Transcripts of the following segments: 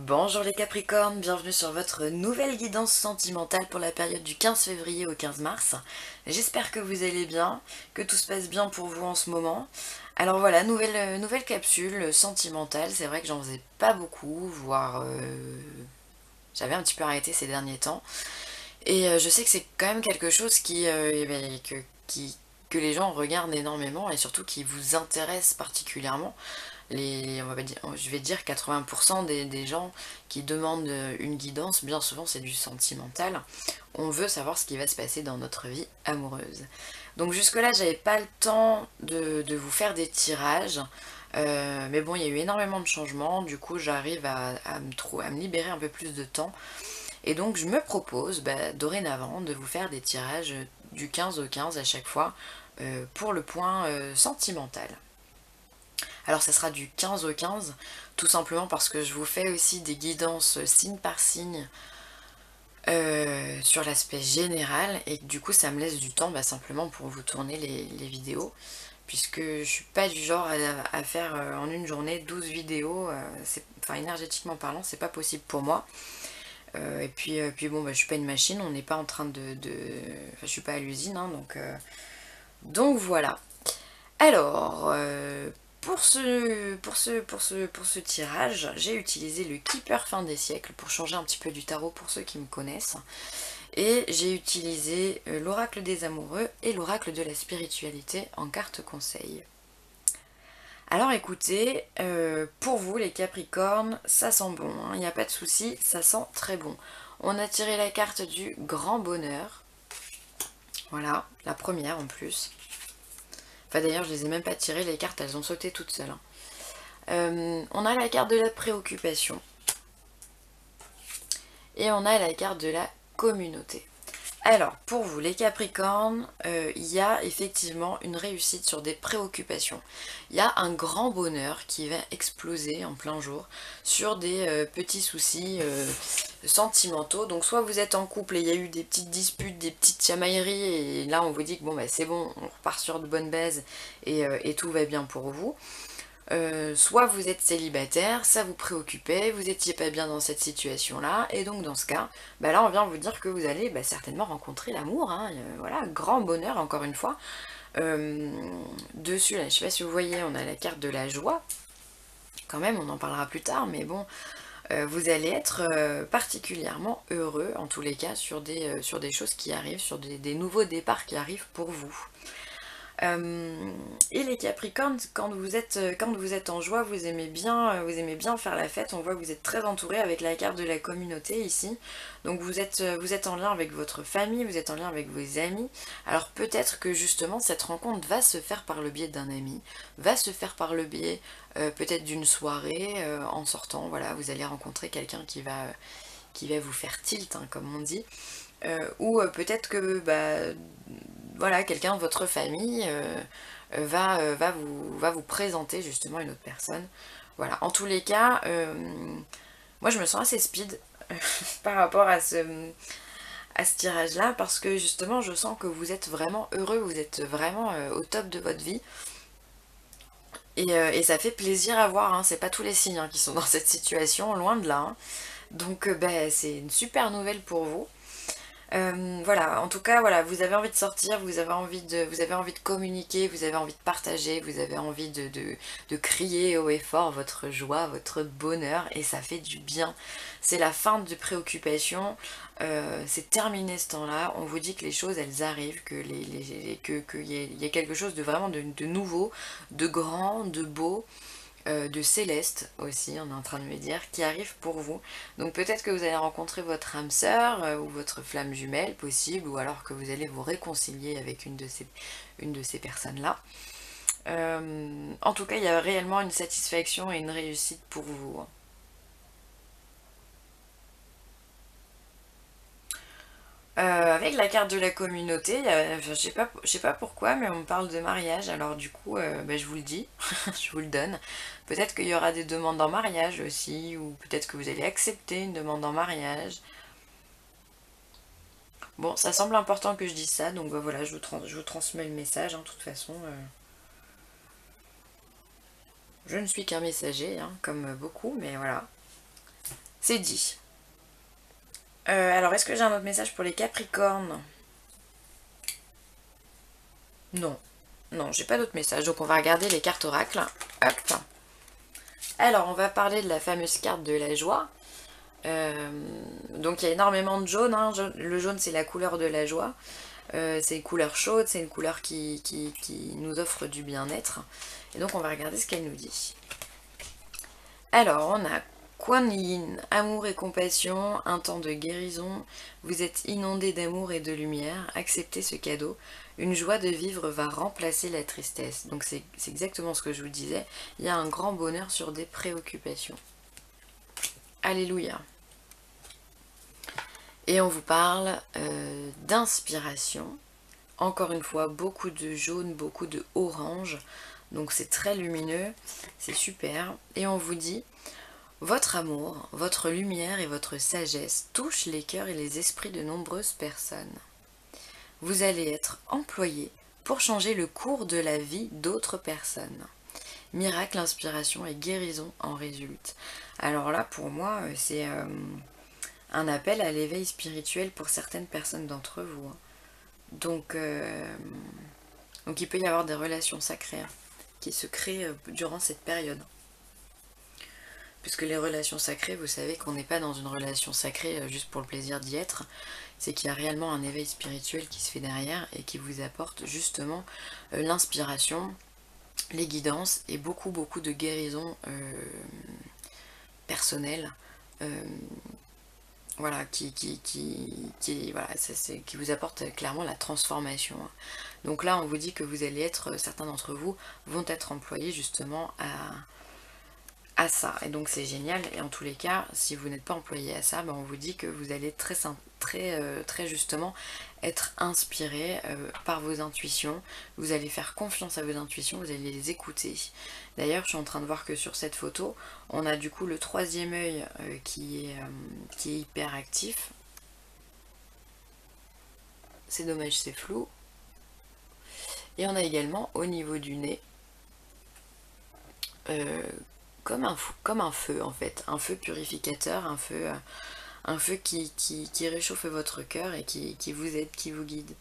Bonjour les Capricornes, bienvenue sur votre nouvelle guidance sentimentale pour la période du 15 février au 15 mars. J'espère que vous allez bien, que tout se passe bien pour vous en ce moment. Alors voilà, nouvelle capsule sentimentale, c'est vrai que j'en faisais pas beaucoup, voire j'avais un petit peu arrêté ces derniers temps. Et je sais que c'est quand même quelque chose que les gens regardent énormément et surtout qui vous intéresse particulièrement. On va dire, je vais dire 80% des gens qui demandent une guidance, bien souvent c'est du sentimental. On veut savoir ce qui va se passer dans notre vie amoureuse. Donc jusque-là, j'avais pas le temps de vous faire des tirages. Mais bon, il y a eu énormément de changements, du coup j'arrive à me libérer un peu plus de temps. Et donc je me propose dorénavant de vous faire des tirages du 15 au 15 à chaque fois pour le point sentimental. Alors ça sera du 15 au 15, tout simplement parce que je vous fais aussi des guidances signe par signe sur l'aspect général et du coup ça me laisse du temps simplement pour vous tourner les vidéos puisque je suis pas du genre à faire en une journée 12 vidéos, enfin énergétiquement parlant c'est pas possible pour moi. Et puis bon je suis pas une machine, on n'est pas en train enfin je suis pas à l'usine hein, donc voilà. Alors, pour ce tirage, j'ai utilisé le Keeper fin des siècles pour changer un petit peu du tarot pour ceux qui me connaissent. Et j'ai utilisé l'oracle des amoureux et l'oracle de la spiritualité en carte conseil. Alors écoutez, pour vous les Capricornes, ça sent bon, hein, il n'y a pas de souci, ça sent très bon. On a tiré la carte du grand bonheur. Voilà, la première en plus. Enfin d'ailleurs je les ai même pas tirées, les cartes elles ont sauté toutes seules. Hein. On a la carte de la préoccupation. Et on a la carte de la communauté. Alors pour vous les Capricornes, il y a effectivement une réussite sur des préoccupations. Il y a un grand bonheur qui va exploser en plein jour sur des petits soucis sentimentaux. Donc soit vous êtes en couple et il y a eu des petites disputes, des petites chamailleries et là on vous dit que bon c'est bon, on repart sur de bonnes bases et tout va bien pour vous. Soit vous êtes célibataire, ça vous préoccupait, vous étiez pas bien dans cette situation-là, et donc dans ce cas, là on vient vous dire que vous allez certainement rencontrer l'amour, hein, voilà, grand bonheur encore une fois. Dessus, là, je sais pas si vous voyez, on a la carte de la joie, quand même, on en parlera plus tard, mais bon, vous allez être particulièrement heureux, en tous les cas, sur des choses qui arrivent, sur des nouveaux départs qui arrivent pour vous. Et les Capricornes, quand vous êtes en joie, vous aimez bien faire la fête. On voit que vous êtes très entouré avec la carte de la communauté ici. Donc vous êtes en lien avec votre famille, vous êtes en lien avec vos amis. Alors peut-être que justement cette rencontre va se faire par le biais d'un ami, va se faire par le biais peut-être d'une soirée en sortant. Voilà, vous allez rencontrer quelqu'un qui va vous faire tilt, hein, comme on dit. Ou peut-être que voilà, quelqu'un de votre famille va vous présenter justement une autre personne. Voilà, en tous les cas, moi je me sens assez speed par rapport à ce tirage-là, parce que justement je sens que vous êtes vraiment heureux, vous êtes vraiment au top de votre vie. Et ça fait plaisir à voir, hein. C'est pas tous les signes hein, qui sont dans cette situation, loin de là. Hein. Donc c'est une super nouvelle pour vous. Voilà, en tout cas, voilà, vous avez envie de sortir, vous avez envie de communiquer, vous avez envie de partager, vous avez envie de crier haut et fort votre joie, votre bonheur, et ça fait du bien. C'est la fin de préoccupation, c'est terminé ce temps-là, on vous dit que les choses elles arrivent, qu'il y a quelque chose de vraiment de nouveau, de grand, de beau, de céleste aussi, on est en train de me dire, qui arrive pour vous. Donc peut-être que vous allez rencontrer votre âme sœur ou votre flamme jumelle, possible, ou alors que vous allez vous réconcilier avec une de ces personnes-là. En tout cas, il y a réellement une satisfaction et une réussite pour vous. Hein. Avec la carte de la communauté, je sais pas pourquoi, mais on me parle de mariage, alors du coup, je vous le dis, je vous le donne. Peut-être qu'il y aura des demandes en mariage aussi, ou peut-être que vous allez accepter une demande en mariage. Bon, ça semble important que je dise ça, donc voilà, je vous transmets le message, hein, de toute façon. Je ne suis qu'un messager, hein, comme beaucoup, mais voilà. c'est dit. Alors, est-ce que j'ai un autre message pour les Capricornes? Non. Non, j'ai pas d'autre message. Donc, on va regarder les cartes oracles. Hop. Alors, on va parler de la fameuse carte de la joie. Donc, il y a énormément de jaune, hein. Le jaune, c'est la couleur de la joie. C'est une couleur chaude, c'est une couleur qui nous offre du bien-être. Et donc, on va regarder ce qu'elle nous dit. Alors, on a Kuan Yin, amour et compassion, un temps de guérison. Vous êtes inondé d'amour et de lumière. Acceptez ce cadeau. Une joie de vivre va remplacer la tristesse. Donc c'est exactement ce que je vous disais. Il y a un grand bonheur sur des préoccupations. Alléluia. Et on vous parle d'inspiration. Encore une fois, beaucoup de jaune, beaucoup de orange. Donc c'est très lumineux, c'est super. Et on vous dit, votre amour, votre lumière et votre sagesse touchent les cœurs et les esprits de nombreuses personnes. Vous allez être employé pour changer le cours de la vie d'autres personnes. Miracle, inspiration et guérison en résultent. Alors là, pour moi, c'est un appel à l'éveil spirituel pour certaines personnes d'entre vous. Donc il peut y avoir des relations sacrées qui se créent durant cette période. Puisque les relations sacrées, vous savez qu'on n'est pas dans une relation sacrée juste pour le plaisir d'y être, c'est qu'il y a réellement un éveil spirituel qui se fait derrière et qui vous apporte justement l'inspiration, les guidances et beaucoup de guérisons personnelles, voilà, qui vous apporte clairement la transformation. Donc là, on vous dit que vous allez être, certains d'entre vous vont être employés justement à ça, et donc c'est génial. Et en tous les cas, si vous n'êtes pas employé à ça, ben on vous dit que vous allez très justement être inspiré par vos intuitions. Vous allez faire confiance à vos intuitions, vous allez les écouter. D'ailleurs, je suis en train de voir que sur cette photo, on a du coup le troisième œil qui est hyper actif. C'est dommage, c'est flou. Et on a également au niveau du nez comme un feu en fait, un feu purificateur, un feu qui réchauffe votre cœur et qui vous aide, qui vous guide.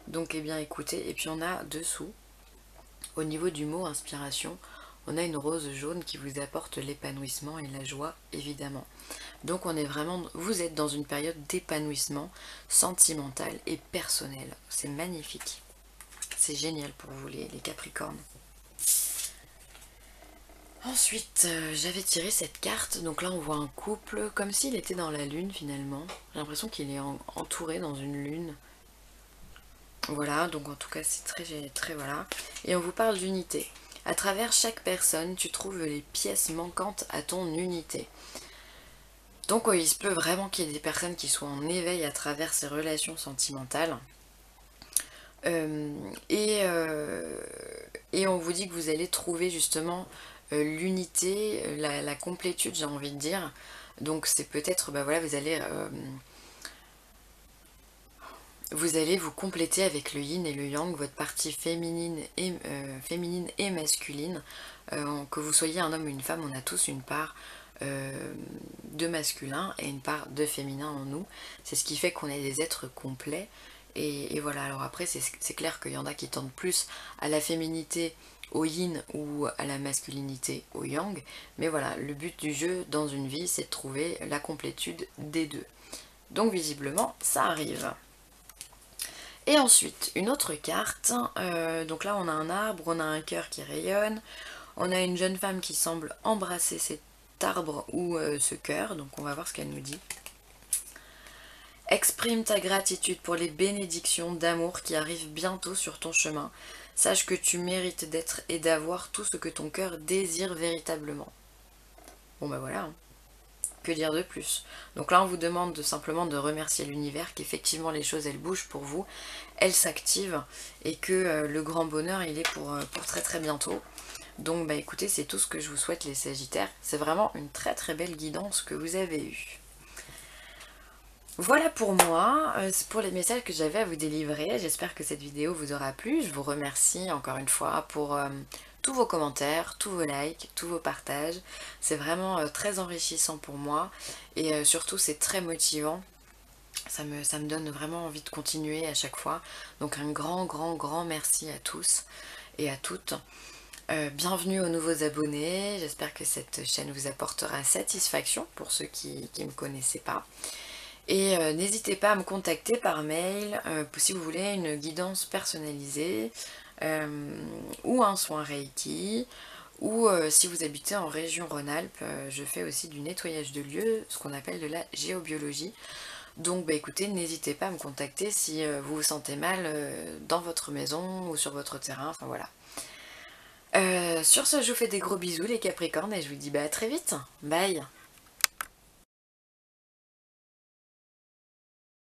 Donc eh bien écoutez, et puis on a dessous, au niveau du mot inspiration, on a une rose jaune qui vous apporte l'épanouissement et la joie évidemment. Donc on est vraiment, vous êtes dans une période d'épanouissement sentimental et personnel. C'est magnifique. C'est génial pour vous les Capricornes. Ensuite, j'avais tiré cette carte, donc là on voit un couple, comme s'il était dans la lune finalement. J'ai l'impression qu'il est entouré dans une lune. Voilà, donc en tout cas c'est très voilà. Et on vous parle d'unité. À travers chaque personne, tu trouves les pièces manquantes à ton unité. Donc il se peut vraiment qu'il y ait des personnes qui soient en éveil à travers ces relations sentimentales. Et on vous dit que vous allez trouver justement l'unité, la complétude, j'ai envie de dire. Donc c'est peut-être, bah voilà, vous allez vous compléter avec le yin et le yang, votre partie féminine et masculine. Que vous soyez un homme ou une femme, on a tous une part de masculin et une part de féminin en nous. C'est ce qui fait qu'on est des êtres complets. Et voilà, alors après c'est clair qu'il y en a qui tendent plus à la féminité, au yin, ou à la masculinité, au yang. Mais voilà, le but du jeu dans une vie, c'est de trouver la complétude des deux. Donc visiblement, ça arrive. Et ensuite, une autre carte. Donc là, on a un arbre, on a un cœur qui rayonne. On a une jeune femme qui semble embrasser cet arbre ou ce cœur. Donc on va voir ce qu'elle nous dit. Exprime ta gratitude pour les bénédictions d'amour qui arrivent bientôt sur ton chemin. Sache que tu mérites d'être et d'avoir tout ce que ton cœur désire véritablement. Bon bah voilà, hein. Que dire de plus? Donc là on vous demande simplement de remercier l'univers, qu'effectivement les choses elles bougent pour vous, elles s'activent et que le grand bonheur il est pour très bientôt. Donc bah écoutez, c'est tout ce que je vous souhaite les Sagittaires. C'est vraiment une très belle guidance que vous avez eue. Voilà pour moi, c'est pour les messages que j'avais à vous délivrer. J'espère que cette vidéo vous aura plu. Je vous remercie encore une fois pour tous vos commentaires, tous vos likes, tous vos partages. C'est vraiment très enrichissant pour moi et surtout c'est très motivant. Ça me donne vraiment envie de continuer à chaque fois. Donc un grand merci à tous et à toutes. Bienvenue aux nouveaux abonnés, j'espère que cette chaîne vous apportera satisfaction pour ceux qui ne me connaissaient pas. Et n'hésitez pas à me contacter par mail si vous voulez une guidance personnalisée ou un soin Reiki, ou si vous habitez en région Rhône-Alpes, je fais aussi du nettoyage de lieux, ce qu'on appelle de la géobiologie. Donc bah écoutez, n'hésitez pas à me contacter si vous vous sentez mal dans votre maison ou sur votre terrain, enfin voilà. Sur ce, je vous fais des gros bisous les Capricornes et je vous dis bah à très vite, bye.